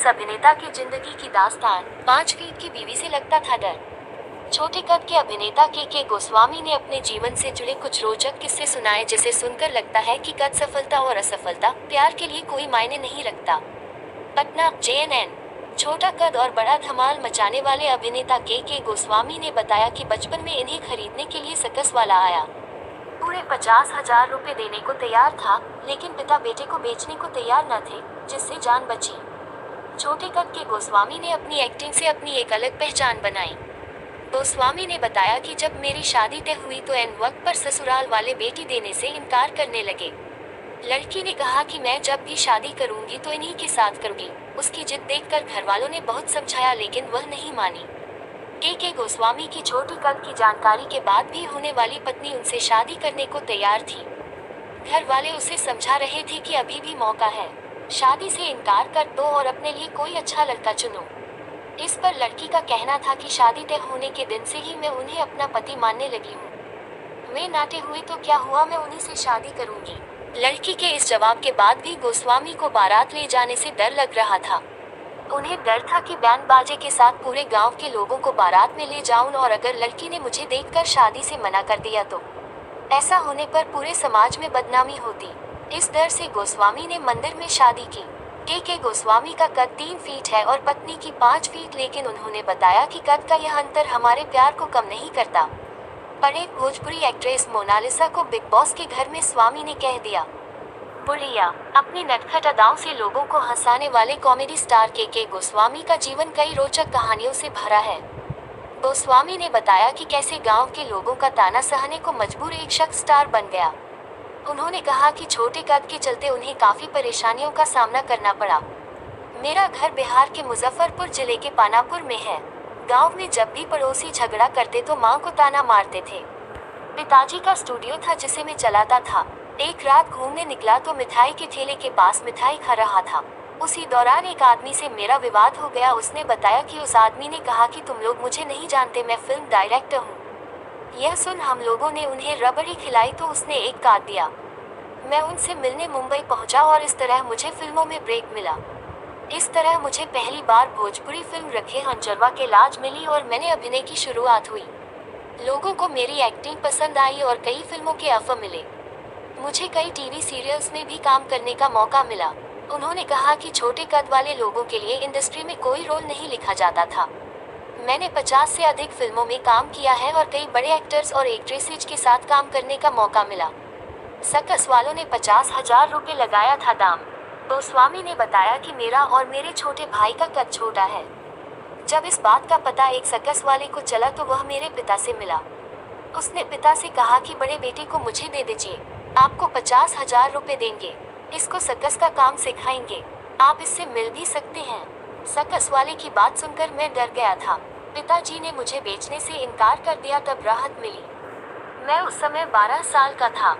इस अभिनेता की जिंदगी की दास्तान। 5 फीट की बीवी से लगता था डर। छोटे कद के अभिनेता के गोस्वामी ने अपने जीवन से जुड़े कुछ रोचक किस्से सुनाए, जिसे सुनकर लगता है कि कद, सफलता और असफलता, प्यार के लिए कोई मायने नहीं रखता। पटना, JNN। छोटा कद और बड़ा धमाल मचाने वाले अभिनेता के गोस्वामी ने बताया कि बचपन में इन्हें खरीदने के लिए सर्कस वाला आया। पूरे 50,000 रुपए देने को तैयार था, लेकिन पिता बेटे को बेचने को तैयार न थे, जिससे जान बची। छोटे कद के गोस्वामी ने अपनी एक्टिंग से अपनी एक अलग पहचान बनाई। गोस्वामी ने बताया कि जब मेरी शादी तय हुई तो एन वक्त पर ससुराल वाले बेटी देने से इनकार करने लगे। लड़की ने कहा कि मैं जब भी शादी करूंगी तो इन्हीं के साथ करूंगी। उसकी जिद देखकर घर वालों ने बहुत समझाया, लेकिन वह नहीं मानी। के गोस्वामी की छोटी कद की जानकारी के बाद भी होने वाली पत्नी उनसे शादी करने को तैयार थी। घर वाले उसे समझा रहे थे कि अभी भी मौका है, शादी से इनकार कर दो और अपने लिए कोई अच्छा लड़का चुनो। इस पर लड़की का कहना था कि शादी तय होने के दिन से ही मैं उन्हें अपना पति मानने लगी हूँ। वे नाटे हुए तो क्या हुआ, मैं उन्हीं से शादी करूंगी। लड़की के इस जवाब के बाद भी गोस्वामी को बारात ले जाने से डर लग रहा था। उन्हें डर था कि बैंड बाजे के साथ पूरे गांव के लोगों को बारात में ले जाऊं, और अगर लड़की ने मुझे देखकर शादी से मना कर दिया तो ऐसा होने पर पूरे समाज में बदनामी होती। इस डर से गोस्वामी ने मंदिर में शादी की। के गोस्वामी का कद 3 फीट है और पत्नी की 5 फीट, लेकिन उन्होंने बताया कि कद का यह अंतर हमारे प्यार को कम नहीं करता। पर एक भोजपुरी एक्ट्रेस मोनालिसा को बिग बॉस के घर में स्वामी ने कह दिया बुढ़िया। अपनी नटखट अदाओं से लोगों को हंसाने वाले कॉमेडी स्टार के गोस्वामी का जीवन कई रोचक कहानियों से भरा है। गोस्वामी ने बताया कि कैसे गांव के लोगों का ताना सहने को मजबूर एक शख्स स्टार बन गया। उन्होंने कहा कि छोटे कद के चलते उन्हें काफी परेशानियों का सामना करना पड़ा। मेरा घर बिहार के मुजफ्फरपुर जिले के पानापुर में है। गांव में जब भी पड़ोसी झगड़ा करते तो मां को ताना मारते थे। पिताजी का स्टूडियो था जिसे मैं चलाता था। एक रात घूमने निकला तो मिठाई के ठेले के पास मिठाई खा रहा था। उसी दौरान एक आदमी से मेरा विवाद हो गया। उसने बताया कि उस आदमी ने कहा कि तुम लोग मुझे नहीं जानते, मैं फिल्म डायरेक्टर हूँ। यह सुन हम लोगों ने उन्हें रबड़ी खिलाई तो उसने एक काट दिया। मैं उनसे मिलने मुंबई पहुंचा और इस तरह मुझे फिल्मों में ब्रेक मिला। इस तरह मुझे पहली बार भोजपुरी फिल्म रखे हंजरवा के लाज मिली और मैंने अभिनय की शुरुआत हुई। लोगों को मेरी एक्टिंग पसंद आई और कई फिल्मों के ऑफर मिले। मुझे कई टीवी सीरियल्स में भी काम करने का मौका मिला। उन्होंने कहा कि छोटे कद वाले लोगों के लिए इंडस्ट्री में कोई रोल नहीं लिखा जाता था। मैंने 50 से अधिक फिल्मों में काम किया है और कई बड़े एक्टर्स और एक्ट्रेसेज के साथ काम करने का मौका मिला। सर्कस वालों ने 50,000 रुपए लगाया था दाम। गोस्वामी ने बताया कि मेरा और मेरे छोटे भाई का कद छोटा है। जब इस बात का पता एक सर्कस वाले को चला तो वह मेरे पिता से मिला। उसने पिता से कहा कि बड़े बेटे को मुझे दे दीजिए, आपको 50,000 रुपए देंगे, इसको सर्कस का काम सिखाएंगे, आप इससे मिल भी सकते हैं। सर्कस वाले की बात सुनकर मैं डर गया था। पिताजी ने मुझे बेचने से इनकार कर दिया, तब राहत मिली। मैं उस समय 12 साल का था।